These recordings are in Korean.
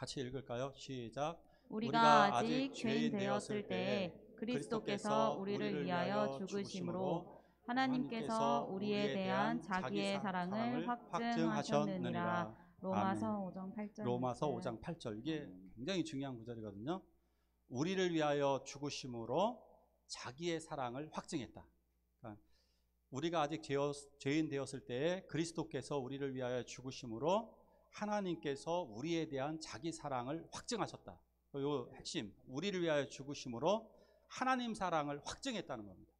같이 읽을까요? 시작. 우리가 아직 죄인 되었을 때에 그리스도께서 우리를 위하여 죽으심으로 하나님께서 우리에 대한 자기의 사랑을 확증하셨느니라. 로마서 5장 8절. 로마서 5장 8절. 이게 굉장히 중요한 구절이거든요. 우리를 위하여 죽으심으로 자기의 사랑을 확증했다. 그러니까 우리가 아직 죄인 되었을 때에 그리스도께서 우리를 위하여 죽으심으로 하나님께서 우리에 대한 자기 사랑을 확증하셨다. 요 핵심, 우리를 위하여 죽으심으로 하나님 사랑을 확증했다는 겁니다.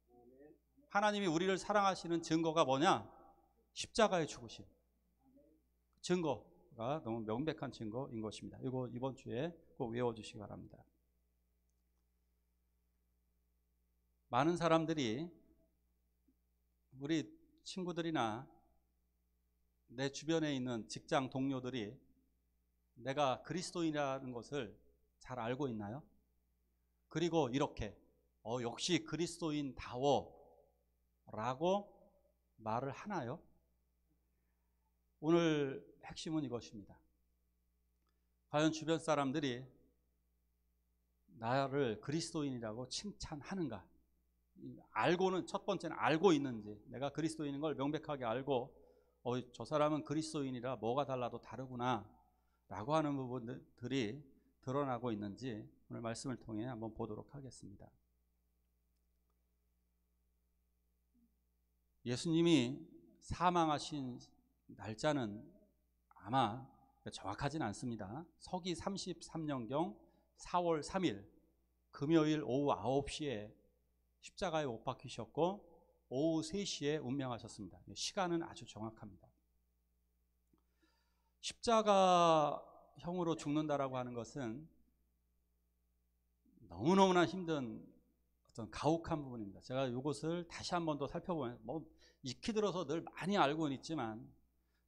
하나님이 우리를 사랑하시는 증거가 뭐냐? 십자가의 죽으심. 증거가 너무 명백한 증거인 것입니다. 이거 이번 주에 꼭 외워주시기 바랍니다. 많은 사람들이, 우리 친구들이나 내 주변에 있는 직장 동료들이 내가 그리스도인이라는 것을 잘 알고 있나요? 그리고 이렇게 역시 그리스도인다워 라고 말을 하나요? 오늘 핵심은 이것입니다. 과연 주변 사람들이 나를 그리스도인이라고 칭찬하는가? 알고는, 첫 번째는 알고 있는지, 내가 그리스도인인 걸 명백하게 알고 저 사람은 그리스도인이라 뭐가 달라도 다르구나 라고 하는 부분들이 드러나고 있는지 오늘 말씀을 통해 한번 보도록 하겠습니다. 예수님이 사망하신 날짜는 아마 정확하진 않습니다. 서기 33년경 4월 3일 금요일 오후 9시에 십자가에 못 박히셨고 오후 3시에 운명하셨습니다. 시간은 아주 정확합니다. 십자가형으로 죽는다라고 하는 것은 너무너무나 힘든 어떤 가혹한 부분입니다. 제가 이것을 다시 한 번 더 살펴보면, 익히 들어서 늘 많이 알고는 있지만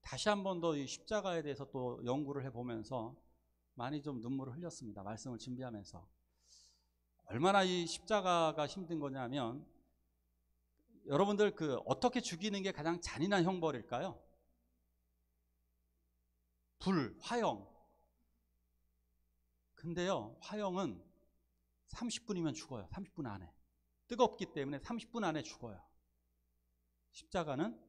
다시 한 번 더 이 십자가에 대해서 또 연구를 해보면서 많이 좀 눈물을 흘렸습니다. 말씀을 준비하면서. 얼마나 이 십자가가 힘든 거냐면, 여러분들 어떻게 죽이는 게 가장 잔인한 형벌일까요? 화형. 근데요, 화형은 30분이면 죽어요. 30분 안에. 뜨겁기 때문에 30분 안에 죽어요. 십자가는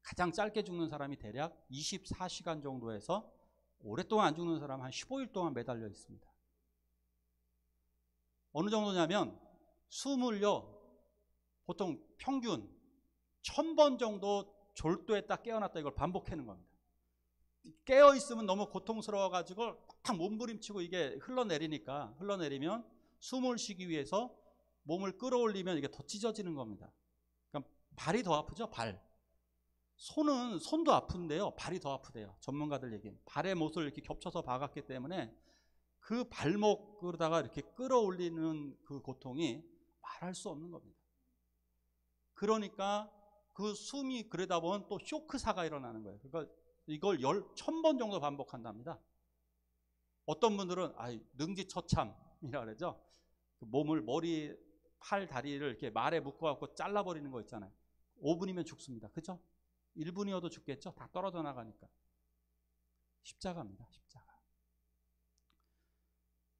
가장 짧게 죽는 사람이 대략 24시간 정도에서 오랫동안 안 죽는 사람은 한 15일 동안 매달려 있습니다. 어느 정도냐면 숨을요, 보통 평균 1000번 정도 졸도했다 깨어났다 이걸 반복하는 겁니다. 깨어있으면 너무 고통스러워가지고 딱 몸부림치고 이게 흘러내리면 숨을 쉬기 위해서 몸을 끌어올리면 이게 더 찢어지는 겁니다. 그러니까 발이 더 아프죠, 발. 손도 아픈데요, 발이 더 아프대요. 전문가들 얘기는. 발에 못을 이렇게 겹쳐서 박았기 때문에 그 발목으로다가 이렇게 끌어올리는 그 고통이 말할 수 없는 겁니다. 그러니까 그 숨이 그러다 보면 또 쇼크사가 일어나는 거예요. 그러니까 이걸 1000번 정도 반복한답니다. 어떤 분들은 능지처참이라 그러죠. 몸을, 머리, 팔, 다리를 이렇게 말에 묶어갖고 잘라버리는 거 있잖아요. 5분이면 죽습니다. 그죠? 1분이어도 죽겠죠? 다 떨어져 나가니까. 십자가입니다.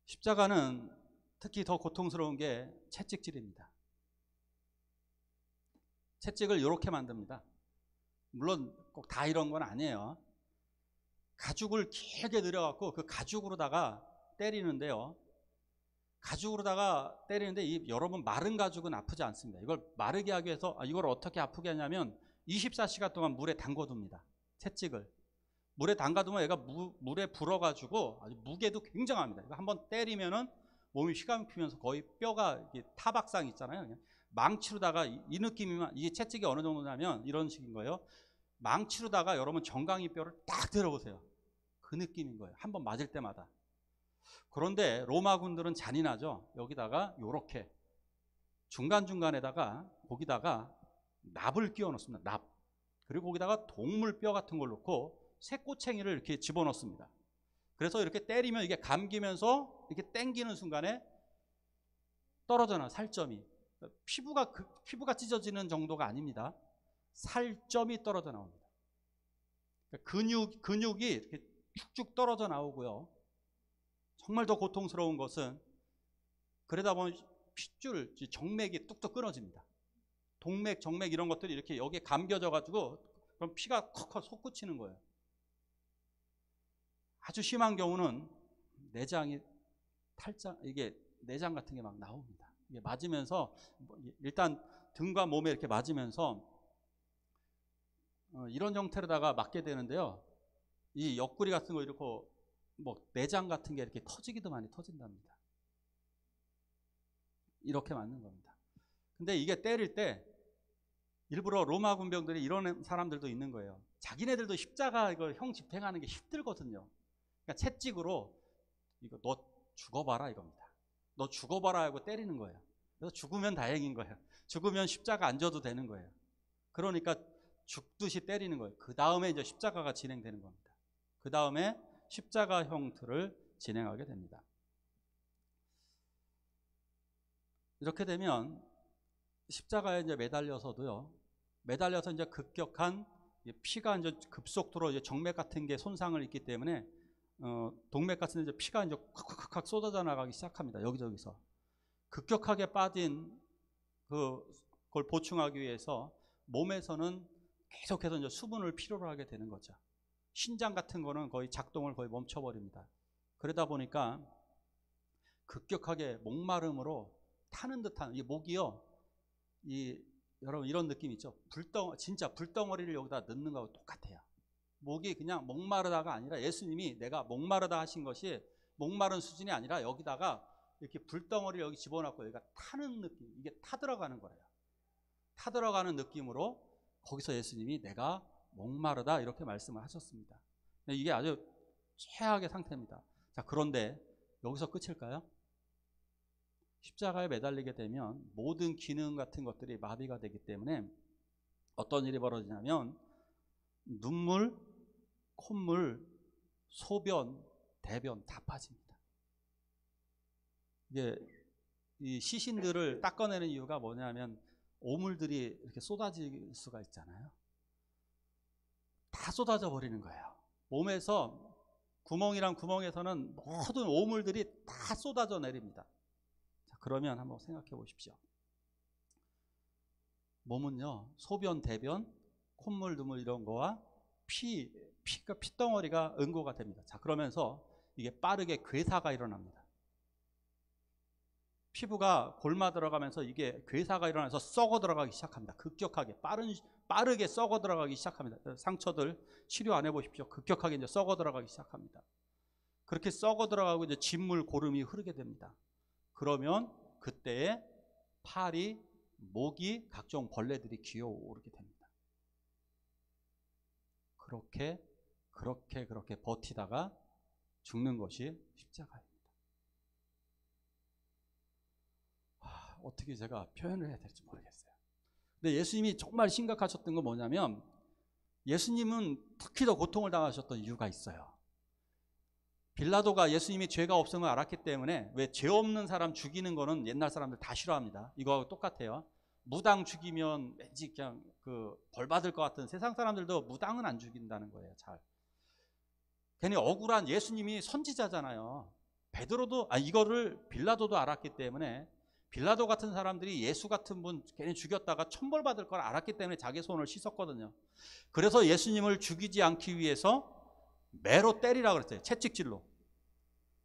십자가는 특히 더 고통스러운 게 채찍질입니다. 채찍을 이렇게 만듭니다. 물론 꼭 다 이런 건 아니에요. 가죽을 길게 늘여갖고 그 가죽으로다가 때리는데요. 가죽으로다가 때리는데 여러분, 마른 가죽은 아프지 않습니다. 이걸 마르게 하기 위해서 이걸 어떻게 아프게 하냐면 24시간 동안 물에 담궈둡니다. 채찍을 물에 담가두면 얘가 물에 불어가지고 아주 무게도 굉장합니다. 이거 한번 때리면은 몸이 휘감히면서 거의 뼈가 타박상 있잖아요. 그냥 망치로다가 이 느낌이면, 이게 채찍이 어느 정도냐면 이런 식인 거예요. 망치로다가 여러분 정강이 뼈를 딱 들어보세요. 그 느낌인 거예요. 한번 맞을 때마다. 그런데 로마군들은 잔인하죠. 여기다가 요렇게 중간중간에다가 거기다가 납을 끼워 넣습니다. 납. 그리고 거기다가 동물 뼈 같은 걸 넣고 새꼬챙이를 이렇게 집어넣습니다. 그래서 이렇게 때리면 이게 감기면서 이렇게 당기는 순간에 떨어져 나와요. 살점이. 피부가 찢어지는 정도가 아닙니다. 살점이 떨어져 나옵니다. 근육이 이렇게 쭉쭉 떨어져 나오고요. 정말 더 고통스러운 것은 그러다 보면 핏줄, 정맥이 뚝뚝 끊어집니다. 동맥, 정맥 이런 것들이 이렇게 여기에 감겨져 가지고 그럼 피가 컥컥 솟구치는 거예요. 아주 심한 경우는 내장이 이게 내장 같은 게 막 나옵니다. 이게 맞으면서 일단 등과 몸에 이렇게 맞으면서 이런 형태로다가 맞게 되는데요. 이 옆구리 같은 거 이렇게 뭐 내장 같은 게 이렇게 터지기도 많이 터진답니다. 이렇게 맞는 겁니다. 근데 이게 때릴 때 일부러 로마 군병들이 이런 사람들도 있는 거예요. 자기네들도 십자가 이거 형 집행하는 게 힘들거든요. 그러니까 채찍으로 이거 너 죽어봐라 이겁니다. 너 죽어봐라 하고 때리는 거예요. 그래서 죽으면 다행인 거예요. 죽으면 십자가 안 져도 되는 거예요. 그러니까 죽듯이 때리는 거예요. 그 다음에 이제 십자가가 진행되는 겁니다. 그 다음에 십자가 형틀을 진행하게 됩니다. 이렇게 되면 십자가에 이제 매달려서 이제 급격한 피가 이제 급속도로 이제 정맥 같은 게 손상을 입기 때문에 동맥 같은 이제 피가 이제 콱콱콱 쏟아져 나가기 시작합니다. 여기저기서 급격하게 빠진 그걸 보충하기 위해서 몸에서는 계속해서 이제 수분을 필요로 하게 되는 거죠. 신장 같은 거는 거의 작동을 거의 멈춰버립니다. 그러다 보니까 급격하게 목마름으로 타는 듯한 이 목이요, 여러분 이런 느낌 있죠? 진짜 불덩어리를 여기다 넣는 거하고 똑같아요. 목이 그냥 목마르다가 아니라 예수님이 내가 목마르다 하신 것이 목마른 수준이 아니라 여기다가 이렇게 불덩어리를 여기 집어넣고 여기가 타는 느낌, 이게 타들어가는 거예요. 타들어가는 느낌으로 거기서 예수님이 내가 목마르다 이렇게 말씀을 하셨습니다. 이게 아주 최악의 상태입니다. 자, 그런데 여기서 끝일까요? 십자가에 매달리게 되면 모든 기능 같은 것들이 마비가 되기 때문에 어떤 일이 벌어지냐면 눈물, 콧물, 소변, 대변 다 빠집니다. 이게 이 시신들을 닦아내는 이유가 뭐냐면 오물들이 이렇게 쏟아질 수가 있잖아요. 다 쏟아져 버리는 거예요. 몸에서 구멍이랑 구멍에서는 모든 오물들이 다 쏟아져 내립니다. 자, 그러면 한번 생각해 보십시오. 몸은요, 소변, 대변, 콧물, 눈물 이런 거와 핏덩어리가 응고가 됩니다. 자, 그러면서 이게 빠르게 괴사가 일어납니다. 피부가 골마 들어가면서 이게 괴사가 일어나서 썩어 들어가기 시작합니다. 급격하게 빠르게 썩어 들어가기 시작합니다. 상처들 치료 안 해보십시오. 급격하게 이제 썩어 들어가기 시작합니다. 그렇게 썩어 들어가고 이제 진물 고름이 흐르게 됩니다. 그러면 그때에 팔이, 목이, 각종 벌레들이 기어오르게 됩니다. 그렇게 버티다가 죽는 것이 십자가입니다. 어떻게 제가 표현을 해야 될지 모르겠어요. 근데 예수님이 정말 심각하셨던 건 뭐냐면 예수님은 특히 더 고통을 당하셨던 이유가 있어요. 빌라도가 예수님이 죄가 없음을 알았기 때문에, 왜 죄 없는 사람 죽이는 거는 옛날 사람들 다 싫어합니다. 이거하고 똑같아요. 무당 죽이면 왠지 그냥 벌 받을 것 같은, 세상 사람들도 무당은 안 죽인다는 거예요. 잘. 괜히 억울한, 예수님이 선지자잖아요. 이거를 빌라도도 알았기 때문에, 빌라도 같은 사람들이 예수 같은 분 괜히 죽였다가 천벌 받을 걸 알았기 때문에 자기 손을 씻었거든요. 그래서 예수님을 죽이지 않기 위해서 매로 때리라 그랬어요. 채찍질로.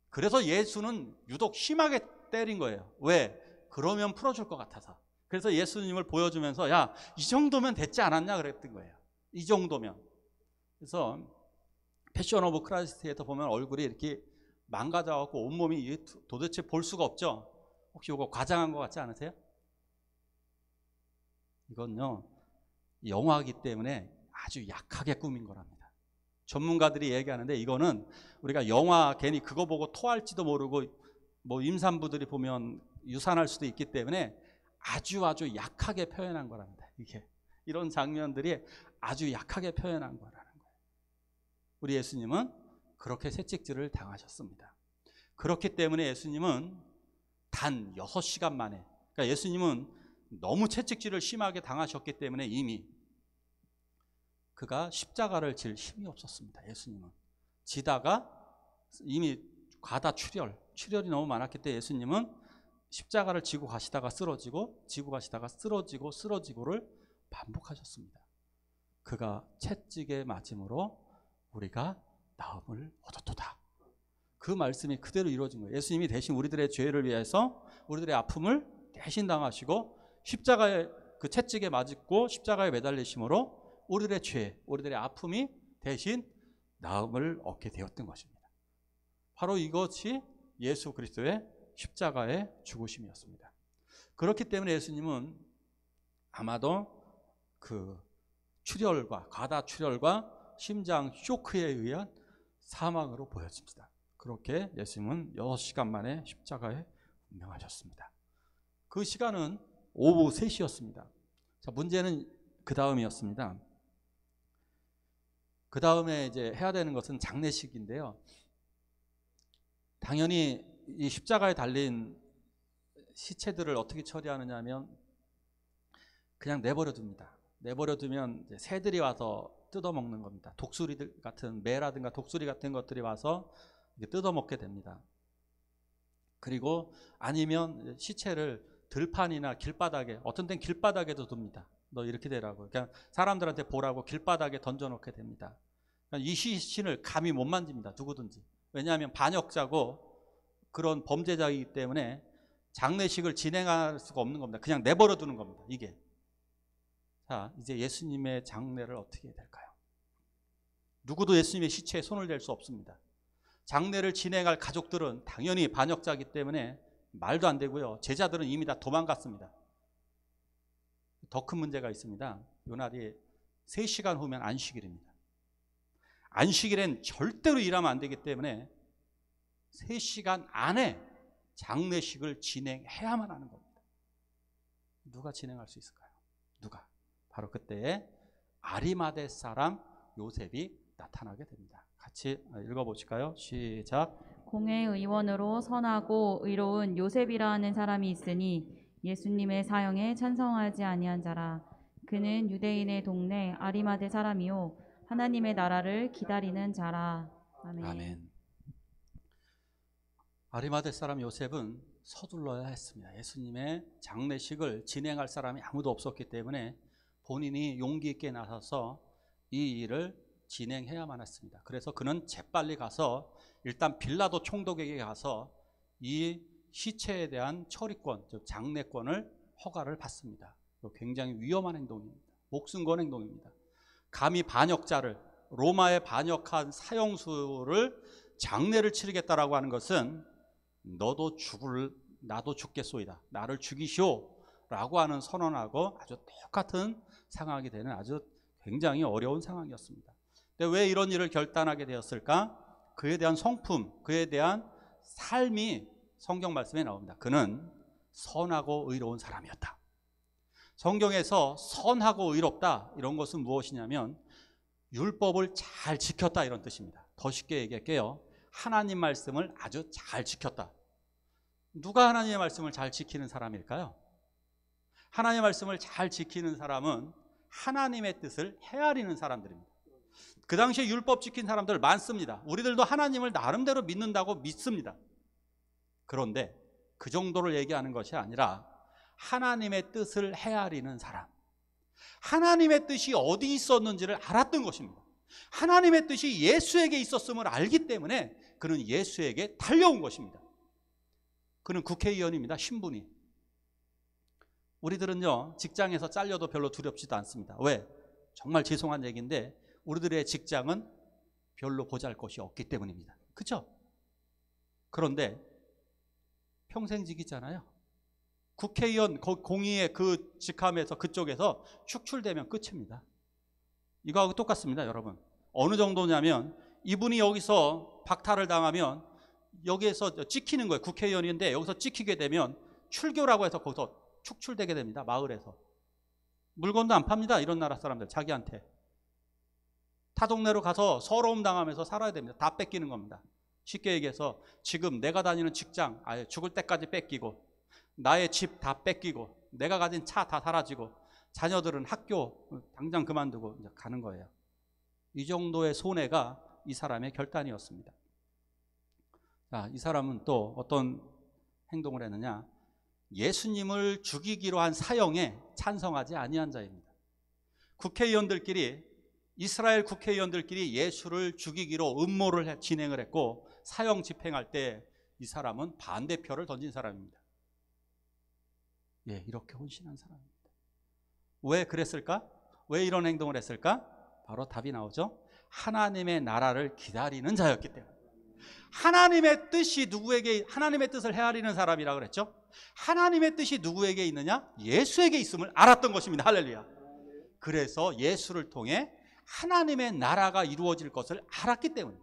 그래서 예수는 유독 심하게 때린 거예요. 왜? 그러면 풀어줄 것 같아서. 그래서 예수님을 보여주면서 야, 이 정도면 됐지 않았냐 그랬던 거예요. 이 정도면. 그래서 패션 오브 크라이스트에서 보면 얼굴이 이렇게 망가져갖고 온몸이 도대체 볼 수가 없죠. 혹시 이거 과장한 것 같지 않으세요? 이건요, 영화이기 때문에 아주 약하게 꾸민 거랍니다. 전문가들이 얘기하는데 이거는 우리가 영화 괜히 그거 보고 토할지도 모르고 뭐 임산부들이 보면 유산할 수도 있기 때문에 아주 약하게 표현한 거랍니다. 이런 장면들이 아주 약하게 표현한 거라는 거예요. 우리 예수님은 그렇게 채찍질을 당하셨습니다. 그렇기 때문에 예수님은 단 6시간 만에, 그러니까 예수님은 너무 채찍질을 심하게 당하셨기 때문에 이미 그가 십자가를 질 힘이 없었습니다. 예수님은 지다가 이미 과다 출혈이 너무 많았기 때문에 예수님은 십자가를 지고 가시다가 쓰러지고 쓰러지고를 반복하셨습니다. 그가 채찍에 맞음으로 우리가 나음을 얻었도다. 그 말씀이 그대로 이루어진 거예요. 예수님이 대신 우리들의 죄를 위해서 우리들의 아픔을 대신 당하시고 십자가에 그 채찍에 맞고 십자가에 매달리심으로 우리들의 죄, 우리들의 아픔이 대신 나음을 얻게 되었던 것입니다. 바로 이것이 예수 그리스도의 십자가의 죽으심이었습니다. 그렇기 때문에 예수님은 아마도 그 출혈과 과다 출혈과 심장 쇼크에 의한 사망으로 보였습니다. 그렇게 예수님은 6시간 만에 십자가에 운명하셨습니다. 그 시간은 오후 3시였습니다. 자, 문제는 그 다음이었습니다. 그 다음에 이제 해야 되는 것은 장례식인데요. 당연히 이 십자가에 달린 시체들을 어떻게 처리하느냐 하면 그냥 내버려 둡니다. 내버려 두면 이제 새들이 와서 뜯어먹는 겁니다. 독수리들 같은 매라든가 독수리 같은 것들이 와서 뜯어먹게 됩니다. 그리고 아니면 시체를 들판이나 길바닥에, 어떤 땐 길바닥에도 둡니다. 너 이렇게 되라고. 그냥 사람들한테 보라고 길바닥에 던져놓게 됩니다. 그러니까 이 시신을 감히 못 만집니다. 누구든지. 왜냐하면 반역자고 그런 범죄자이기 때문에 장례식을 진행할 수가 없는 겁니다. 그냥 내버려 두는 겁니다. 이게. 자, 이제 예수님의 장례를 어떻게 해야 될까요? 누구도 예수님의 시체에 손을 댈 수 없습니다. 장례를 진행할 가족들은 당연히 반역자이기 때문에 말도 안 되고요. 제자들은 이미 다 도망갔습니다. 더 큰 문제가 있습니다. 요 날이 3시간 후면 안식일입니다. 안식일엔 절대로 일하면 안 되기 때문에 3시간 안에 장례식을 진행해야만 하는 겁니다. 누가 진행할 수 있을까요? 누가? 바로 그때 아리마대 사람 요셉이 나타나게 됩니다. 같이 읽어보실까요? 시작. 공회 의원으로 선하고 의로운 요셉이라는 사람이 있으니 예수님의 사형에 찬성하지 아니한 자라. 그는 유대인의 동네 아리마대 사람이요 하나님의 나라를 기다리는 자라. 아멘. 아멘. 아리마대 사람 요셉은 서둘러야 했습니다. 예수님의 장례식을 진행할 사람이 아무도 없었기 때문에 본인이 용기 있게 나서서 이 일을 진행해야만 했습니다. 그래서 그는 재빨리 가서 일단 빌라도 총독에게 가서 이 시체에 대한 처리권, 즉 장례권을 허가를 받습니다. 굉장히 위험한 행동입니다. 목숨 건 행동입니다. 감히 반역자를, 로마에 반역한 사형수를 장례를 치르겠다라고 하는 것은 너도 나도 죽겠소이다. 나를 죽이시오 라고 하는 선언하고 아주 똑같은 상황이 되는 아주 굉장히 어려운 상황이었습니다. 근데 왜 이런 일을 결단하게 되었을까? 그에 대한 성품, 그에 대한 삶이 성경 말씀에 나옵니다. 그는 선하고 의로운 사람이었다. 성경에서 선하고 의롭다 이런 것은 무엇이냐면 율법을 잘 지켰다 이런 뜻입니다. 더 쉽게 얘기할게요. 하나님 말씀을 아주 잘 지켰다. 누가 하나님의 말씀을 잘 지키는 사람일까요? 하나님의 말씀을 잘 지키는 사람은 하나님의 뜻을 헤아리는 사람들입니다. 그 당시에 율법 지킨 사람들 많습니다. 우리들도 하나님을 나름대로 믿는다고 믿습니다. 그런데 그 정도를 얘기하는 것이 아니라 하나님의 뜻을 헤아리는 사람, 하나님의 뜻이 어디 있었는지를 알았던 것입니다. 하나님의 뜻이 예수에게 있었음을 알기 때문에 그는 예수에게 달려온 것입니다. 그는 국회의원입니다. 신분이. 우리들은요 직장에서 잘려도 별로 두렵지도 않습니다. 왜? 정말 죄송한 얘기인데 우리들의 직장은 별로 보잘것이 없기 때문입니다. 그렇죠? 그런데 평생직이잖아요. 국회의원 공의의 그 직함에서 그쪽에서 축출되면 끝입니다. 이거하고 똑같습니다. 여러분 어느 정도냐면 이분이 여기서 박탈을 당하면 여기에서 찍히는 거예요. 국회의원인데 여기서 찍히게 되면 출교라고 해서 거기서 축출되게 됩니다. 마을에서 물건도 안 팝니다. 이런 나라 사람들 자기한테 타 동네로 가서 서러움 당하면서 살아야 됩니다. 다 뺏기는 겁니다. 쉽게 얘기해서 지금 내가 다니는 직장 아예 죽을 때까지 뺏기고 나의 집 다 뺏기고 내가 가진 차 다 사라지고 자녀들은 학교 당장 그만두고 이제 가는 거예요. 이 정도의 손해가 이 사람의 결단이었습니다. 자, 이 사람은 또 어떤 행동을 했느냐? 예수님을 죽이기로 한 사형에 찬성하지 아니한 자입니다. 이스라엘 국회의원들끼리 예수를 죽이기로 음모를 진행을 했고 사형 집행할 때 이 사람은 반대표를 던진 사람입니다. 예, 이렇게 혼신한 사람입니다. 왜 그랬을까? 왜 이런 행동을 했을까? 바로 답이 나오죠. 하나님의 나라를 기다리는 자였기 때문에. 하나님의 뜻을 헤아리는 사람이라고 그랬죠. 하나님의 뜻이 누구에게 있느냐? 예수에게 있음을 알았던 것입니다. 할렐루야. 그래서 예수를 통해 하나님의 나라가 이루어질 것을 알았기 때문에,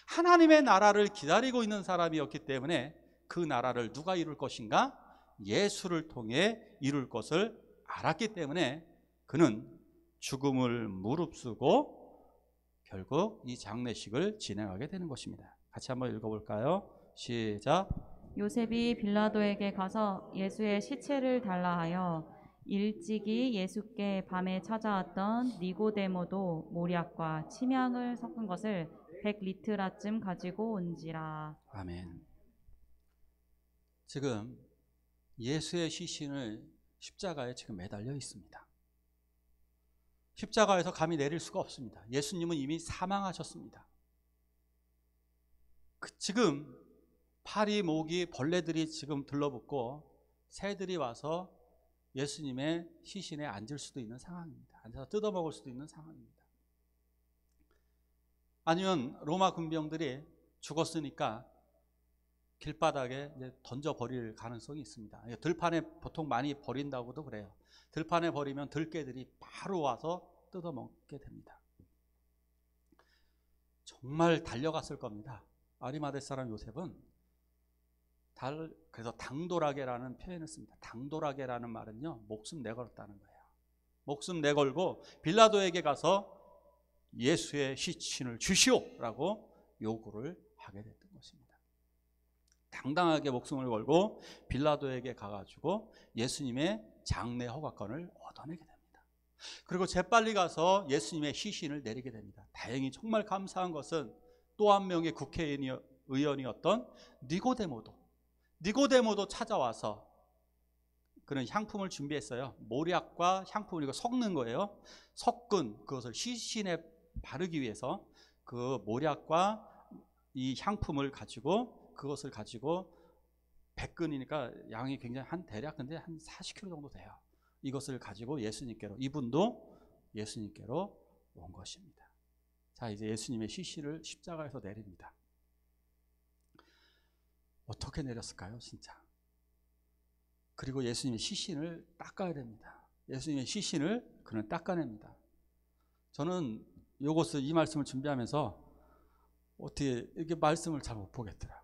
하나님의 나라를 기다리고 있는 사람이었기 때문에 그 나라를 누가 이룰 것인가? 예수를 통해 이룰 것을 알았기 때문에 그는 죽음을 무릅쓰고 결국 이 장례식을 진행하게 되는 것입니다. 같이 한번 읽어볼까요? 시작. 요셉이 빌라도에게 가서 예수의 시체를 달라 하여 일찍이 예수께 밤에 찾아왔던 니고데모도 모략과 침향을 섞은 것을 100리트라쯤 가지고 온지라. 아멘. 지금 예수의 시신을 십자가에 지금 매달려 있습니다. 십자가에서 감히 내릴 수가 없습니다. 예수님은 이미 사망하셨습니다. 지금 파리, 모기, 벌레들이 지금 들러붙고 새들이 와서 예수님의 시신에 앉을 수도 있는 상황입니다. 앉아서 뜯어먹을 수도 있는 상황입니다. 아니면 로마 군병들이 죽었으니까 길바닥에 이제 던져버릴 가능성이 있습니다. 들판에 보통 많이 버린다고도 그래요. 들판에 버리면 들개들이 바로 와서 뜯어먹게 됩니다. 정말 달려갔을 겁니다. 아리마대 사람 요셉은 그래서 당돌하게라는 표현을 씁니다. 당돌하게라는 말은요, 목숨 내걸었다는 거예요. 목숨 내걸고 빌라도에게 가서 예수의 시신을 주시오라고 요구를 하게 됐던 것입니다. 당당하게 목숨을 걸고 빌라도에게 가가지고 예수님의 장례 허가권을 얻어내게 됩니다. 그리고 재빨리 가서 예수님의 시신을 내리게 됩니다. 다행히 정말 감사한 것은 또 한 명의 국회의원이었던 니고데모도 찾아와서 그는 향품을 준비했어요. 모략과 향품을 이거 섞는 거예요. 섞은 그것을 시신에 바르기 위해서 그 모략과 이 향품을 가지고 그것을 가지고 100근이니까 양이 굉장히 대략 근데 한 40kg 정도 돼요. 이것을 가지고 이분도 예수님께로 온 것입니다. 자, 이제 예수님의 시신을 십자가에서 내립니다. 어떻게 내렸을까요, 진짜? 그리고 예수님의 시신을 닦아야 됩니다. 예수님의 시신을 그는 닦아냅니다. 저는 이 말씀을 준비하면서 어떻게 이렇게 말씀을 잘 못 보겠더라고요.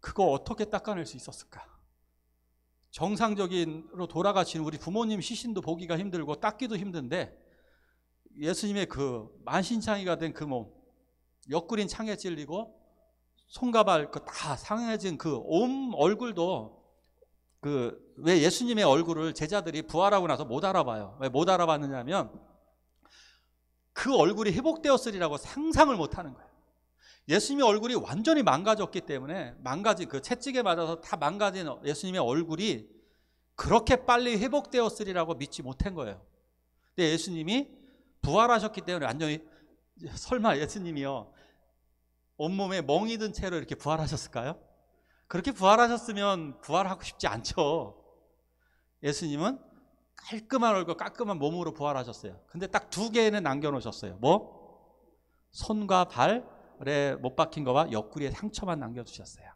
그거 어떻게 닦아낼 수 있었을까? 정상적인으로 돌아가신 우리 부모님 시신도 보기가 힘들고 닦기도 힘든데 예수님의 그 만신창이가 된 그 몸, 옆구린 창에 찔리고 손과 발 다 상해진 그 온 얼굴도 왜 예수님의 얼굴을 제자들이 부활하고 나서 못 알아봐요. 왜 못 알아봤느냐면 그 얼굴이 회복되었으리라고 상상을 못 하는 거예요. 예수님의 얼굴이 완전히 망가졌기 때문에 망가진 그 채찍에 맞아서 다 망가진 예수님의 얼굴이 그렇게 빨리 회복되었으리라고 믿지 못한 거예요. 근데 예수님이 부활하셨기 때문에 완전히 설마 예수님이요 온몸에 멍이 든 채로 이렇게 부활하셨을까요? 그렇게 부활하셨으면 부활하고 싶지 않죠. 예수님은 깔끔한 얼굴, 깔끔한 몸으로 부활하셨어요. 근데 딱 2개는 남겨놓으셨어요. 뭐? 손과 발에 못 박힌 거와 옆구리에 상처만 남겨두셨어요.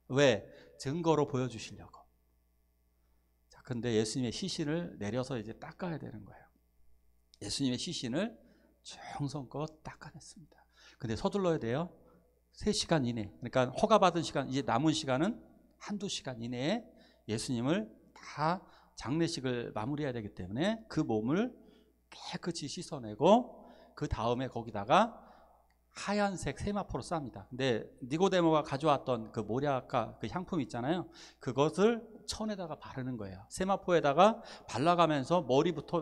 왜? 증거로 보여주시려고. 자, 근데 예수님의 시신을 내려서 이제 닦아야 되는 거예요. 예수님의 시신을 정성껏 닦아냈습니다. 근데 서둘러야 돼요. 3시간 이내, 그러니까 허가받은 시간, 이제 남은 시간은 1-2시간 이내에 예수님을 다 장례식을 마무리해야 되기 때문에 그 몸을 깨끗이 씻어내고 그 다음에 거기다가 하얀색 세마포로 쌉니다. 근데 니고데모가 가져왔던 그 모략과 그 향품 있잖아요. 그것을 천에다가 바르는 거예요. 세마포에다가 발라가면서 머리부터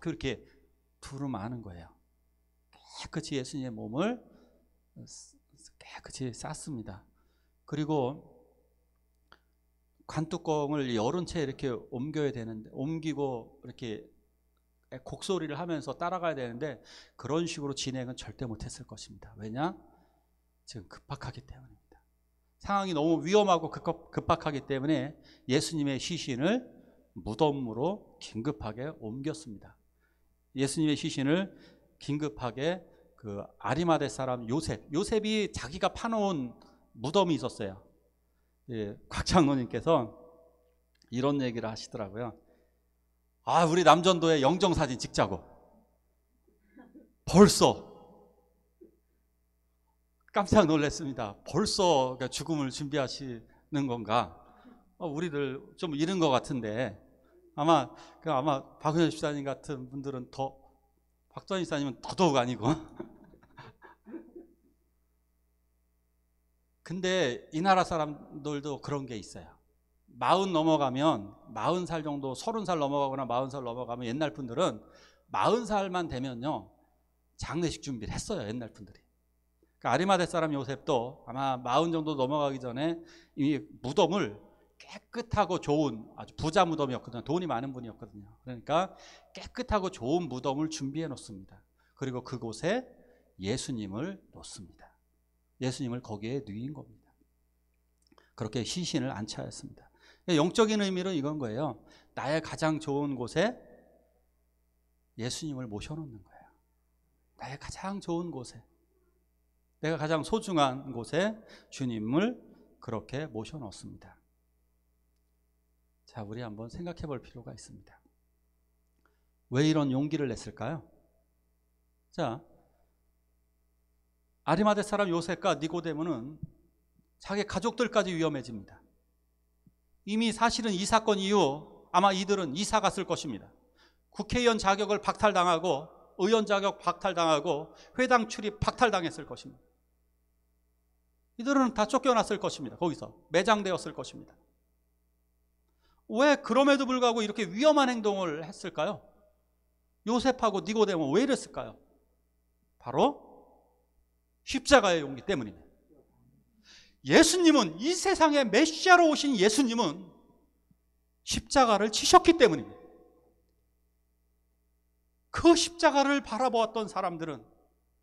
이렇게 두루마는 거예요. 깨끗이 예수님의 몸을 깨끗이 쌌습니다. 그리고 관뚜껑을 열은 채 이렇게 옮겨야 되는데, 옮기고 이렇게 곡소리를 하면서 따라가야 되는데 그런 식으로 진행은 절대 못했을 것입니다. 왜냐? 지금 급박하기 때문입니다. 상황이 너무 위험하고 급박하기 때문에 예수님의 시신을 무덤으로 긴급하게 옮겼습니다. 예수님의 시신을 긴급하게 그 아리마대 사람 요셉이 자기가 파놓은 무덤이 있었어요. 예, 곽 장로님께서 이런 얘기를 하시더라고요. 아, 우리 남전도에 영정사진 찍자고. 벌써 깜짝 놀랐습니다. 벌써 죽음을 준비하시는 건가? 우리들 좀 이른 것 같은데 아마 박은현 집사님 같은 분들은 박전희 집사님은 더더욱 아니고. 근데 이 나라 사람들도 그런 게 있어요. 40 넘어가면 40살 정도, 30살 넘어가거나 40살 넘어가면 옛날 분들은 40살만 되면요 장례식 준비를 했어요. 옛날 분들이. 그러니까 아리마대 사람 요셉도 아마 40 정도 넘어가기 전에 이 무덤을 깨끗하고 좋은, 아주 부자 무덤이었거든요. 돈이 많은 분이었거든요. 그러니까 깨끗하고 좋은 무덤을 준비해 놓습니다. 그리고 그곳에 예수님을 놓습니다. 예수님을 거기에 누인 겁니다. 그렇게 시신을 안치하였습니다. 영적인 의미로 이건 거예요. 나의 가장 좋은 곳에 예수님을 모셔놓는 거예요. 나의 가장 좋은 곳에, 내가 가장 소중한 곳에 주님을 그렇게 모셔놓습니다. 자, 우리 한번 생각해 볼 필요가 있습니다. 왜 이런 용기를 냈을까요? 자, 아리마대 사람 요셉과 니고데모는 자기 가족들까지 위험해집니다. 이미 사실은 이 사건 이후 아마 이들은 이사 갔을 것입니다. 국회의원 자격을 박탈당하고 의원 자격 박탈당하고 회당 출입 박탈당했을 것입니다. 이들은 다 쫓겨났을 것입니다. 거기서 매장되었을 것입니다. 왜 그럼에도 불구하고 이렇게 위험한 행동을 했을까요? 요셉하고 니고데모 왜 이랬을까요? 바로 십자가의 용기 때문입니다. 예수님은, 이 세상에 메시아로 오신 예수님은 십자가를 지셨기 때문입니다. 그 십자가를 바라보았던 사람들은,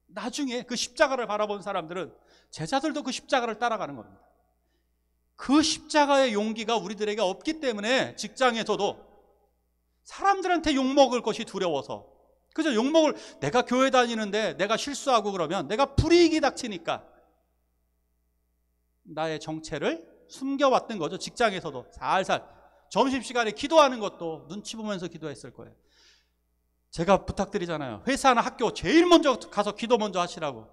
나중에 그 십자가를 바라본 사람들은 제자들도 그 십자가를 따라가는 겁니다. 그 십자가의 용기가 우리들에게 없기 때문에 직장에서도 사람들한테 욕먹을 것이 두려워서, 그죠? 욕먹을, 내가 교회 다니는데 내가 실수하고 그러면 내가 불이익이 닥치니까 나의 정체를 숨겨왔던 거죠. 직장에서도 살살 점심시간에 기도하는 것도 눈치 보면서 기도했을 거예요. 제가 부탁드리잖아요. 회사나 학교 제일 먼저 가서 기도 먼저 하시라고.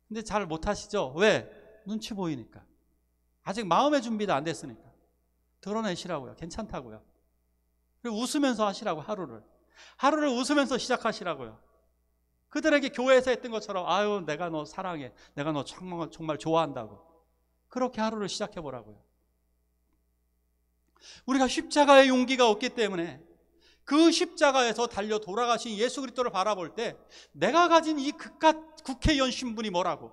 근데 잘 못하시죠? 왜? 눈치 보이니까. 아직 마음의 준비도 안 됐으니까. 드러내시라고요. 괜찮다고요. 그리고 웃으면서 하시라고. 하루를 웃으면서 시작하시라고요. 그들에게 교회에서 했던 것처럼, 아유 내가 너 사랑해, 내가 너 정말 좋아한다고. 그렇게 하루를 시작해 보라고요. 우리가 십자가의 용기가 없기 때문에 그 십자가에서 달려 돌아가신 예수 그리스도를 바라볼 때 내가 가진 이 그깟 국회의원 신분이 뭐라고,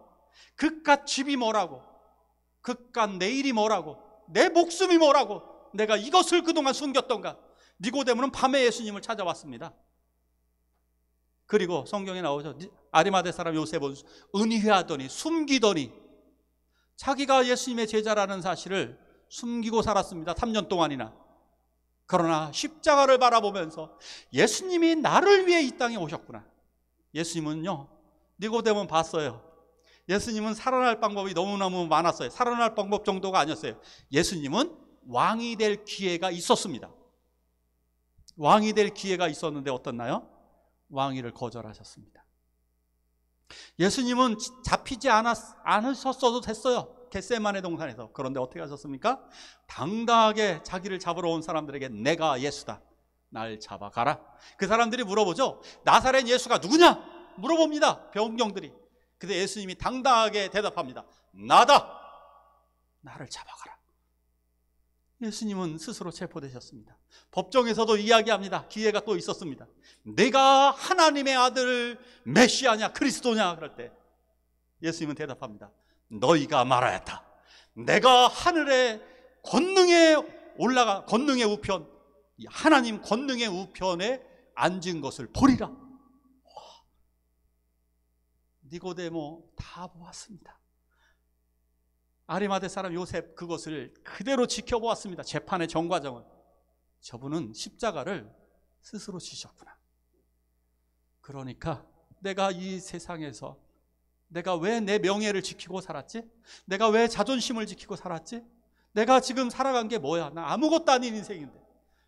그깟 집이 뭐라고, 그깟 내일이 뭐라고, 내 목숨이 뭐라고, 내가 이것을 그동안 숨겼던가. 니고데모는 밤에 예수님을 찾아왔습니다. 그리고 성경에 나오죠. 아리마대 사람 요셉은 은휘하더니 숨기더니 자기가 예수님의 제자라는 사실을 숨기고 살았습니다. 3년 동안이나. 그러나 십자가를 바라보면서 예수님이 나를 위해 이 땅에 오셨구나. 예수님은요, 니고데모는 봤어요. 예수님은 살아날 방법이 너무너무 많았어요. 살아날 방법 정도가 아니었어요. 예수님은 왕이 될 기회가 있었습니다. 왕이 될 기회가 있었는데 어떻나요? 왕위를 거절하셨습니다. 예수님은 잡히지 않으셨어도 됐어요. 겟세마네 동산에서. 그런데 어떻게 하셨습니까? 당당하게 자기를 잡으러 온 사람들에게 내가 예수다, 날 잡아가라. 그 사람들이 물어보죠. 나사렛 예수가 누구냐? 물어봅니다. 병경들이. 근데 예수님이 당당하게 대답합니다. 나다, 나를 잡아가라. 예수님은 스스로 체포되셨습니다. 법정에서도 이야기합니다. 기회가 또 있었습니다. 내가 하나님의 아들 메시아냐 그리스도냐 그럴 때 예수님은 대답합니다. 너희가 말하였다. 내가 하늘의 권능의 우편, 하나님 권능의 우편에 앉은 것을 보리라. 니고데모 다 보았습니다. 아리마대 사람 요셉 그것을 그대로 지켜보았습니다. 재판의 전 과정을. 저분은 십자가를 스스로 지셨구나. 그러니까 내가 이 세상에서 내가 왜 내 명예를 지키고 살았지? 내가 왜 자존심을 지키고 살았지? 내가 지금 살아간 게 뭐야? 나 아무것도 아닌 인생인데.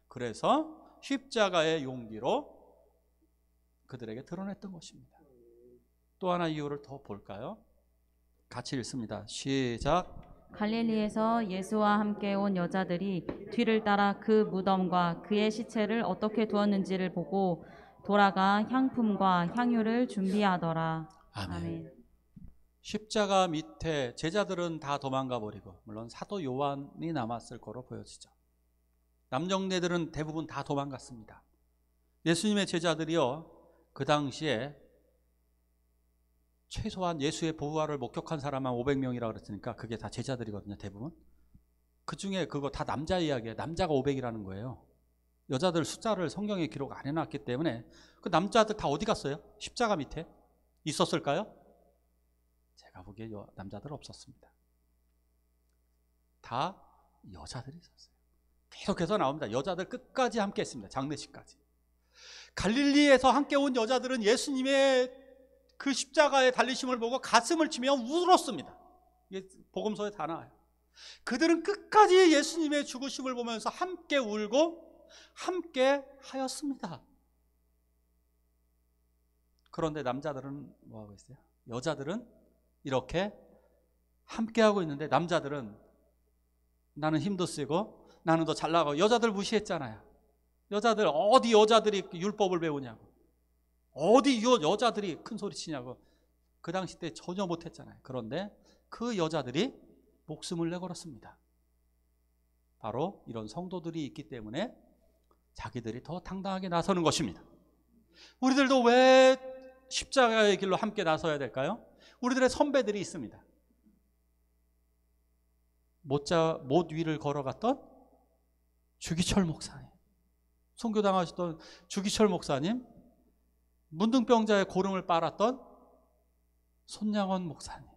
그래서 십자가의 용기로 그들에게 드러냈던 것입니다. 또 하나 이유를 더 볼까요? 같이 읽습니다. 시작. 갈릴리에서 예수와 함께 온 여자들이 뒤를 따라 그 무덤과 그의 시체를 어떻게 두었는지를 보고 돌아가 향품과 향유를 준비하더라. 아멘. 십자가 밑에 제자들은 다 도망가 버리고, 물론 사도 요한이 남았을 거로 보여지죠. 남정네들은 대부분 다 도망갔습니다. 예수님의 제자들이요, 그 당시에 최소한 예수의 부활을 목격한 사람만 500명이라고 그랬으니까 그게 다 제자들이거든요, 대부분. 그 중에 그거 다 남자 이야기예요. 남자가 500이라는 거예요. 여자들 숫자를 성경에 기록 안 해놨기 때문에 그 남자들 다 어디 갔어요? 십자가 밑에 있었을까요? 제가 보기에 남자들 없었습니다. 다 여자들이 있었어요. 계속해서 나옵니다. 여자들 끝까지 함께 했습니다. 장례식까지. 갈릴리에서 함께 온 여자들은 예수님의 그 십자가의 달리심을 보고 가슴을 치며 울었습니다. 이게 복음서에 다 나와요. 그들은 끝까지 예수님의 죽으심을 보면서 함께 울고 함께 하였습니다. 그런데 남자들은 뭐하고 있어요? 여자들은 이렇게 함께 하고 있는데 남자들은 나는 힘도 쓰고 나는 더 잘나가고, 여자들 무시했잖아요. 여자들 어디 여자들이 율법을 배우냐고, 어디 여자들이 큰 소리 치냐고. 그 당시 때 전혀 못했잖아요. 그런데 그 여자들이 목숨을 내걸었습니다. 바로 이런 성도들이 있기 때문에 자기들이 더 당당하게 나서는 것입니다. 우리들도 왜 십자가의 길로 함께 나서야 될까요? 우리들의 선배들이 있습니다. 못 위를 걸어갔던 주기철 목사님, 선교당하셨던 주기철 목사님, 문둥병자의 고름을 빨았던 손양원 목사님,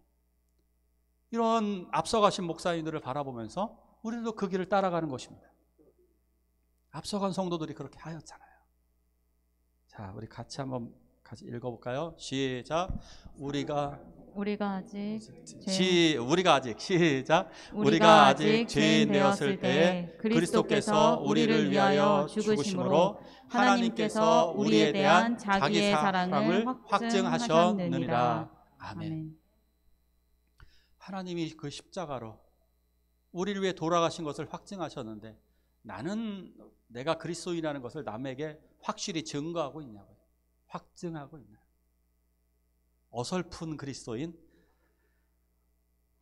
이런 앞서가신 목사님들을 바라보면서 우리도 그 길을 따라가는 것입니다. 앞서간 성도들이 그렇게 하였잖아요. 자, 우리 같이 한번 읽어볼까요? 시작. 우리가 아직 죄인 되었을 때 그리스도께서 우리를 위하여 죽으심으로 하나님께서 우리에 대한 자기의 사랑을 확증하셨느니라. 아멘. 하나님이 그 십자가로 우리를 위해 돌아가신 것을 확증하셨는데, 나는 내가 그리스도인이라는 것을 남에게 확실히 증거하고 있냐고요. 확증하고 있나요? 어설픈 그리스도인,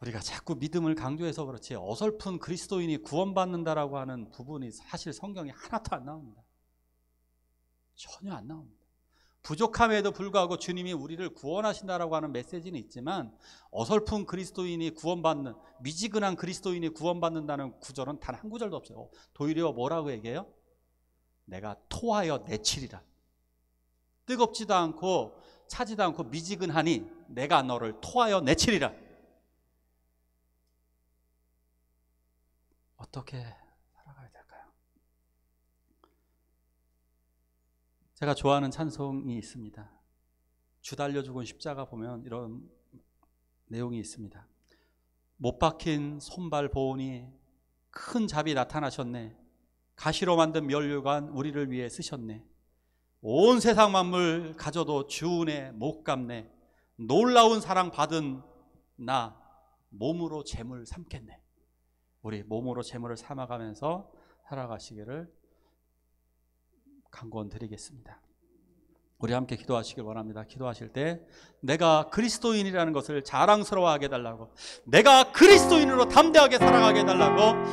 우리가 자꾸 믿음을 강조해서 그렇지 어설픈 그리스도인이 구원받는다라고 하는 부분이 사실 성경에 하나도 안 나옵니다. 전혀 안 나옵니다. 부족함에도 불구하고 주님이 우리를 구원하신다라고 하는 메시지는 있지만, 어설픈 그리스도인이 구원받는, 미지근한 그리스도인이 구원받는다는 구절은 단 한 구절도 없어요. 도리어 뭐라고 얘기해요? 내가 토하여 내치리라. 뜨겁지도 않고 차지도 않고 미지근하니 내가 너를 토하여 내치리라. 어떻게 살아가야 될까요? 제가 좋아하는 찬송이 있습니다. 주 달려 죽은 십자가 보면 이런 내용이 있습니다. 못 박힌 손발 보오니 큰 잡이 나타나셨네. 가시로 만든 면류관 우리를 위해 쓰셨네. 온 세상 만물 가져도 주 은혜 못 갚네. 놀라운 사랑 받은 나 몸으로 재물 삼겠네. 우리 몸으로 재물을 삼아가면서 살아가시기를 간구드리겠습니다. 우리 함께 기도하시길 원합니다. 기도하실 때 내가 그리스도인이라는 것을 자랑스러워하게 해달라고, 내가 그리스도인으로 담대하게 살아가게 해달라고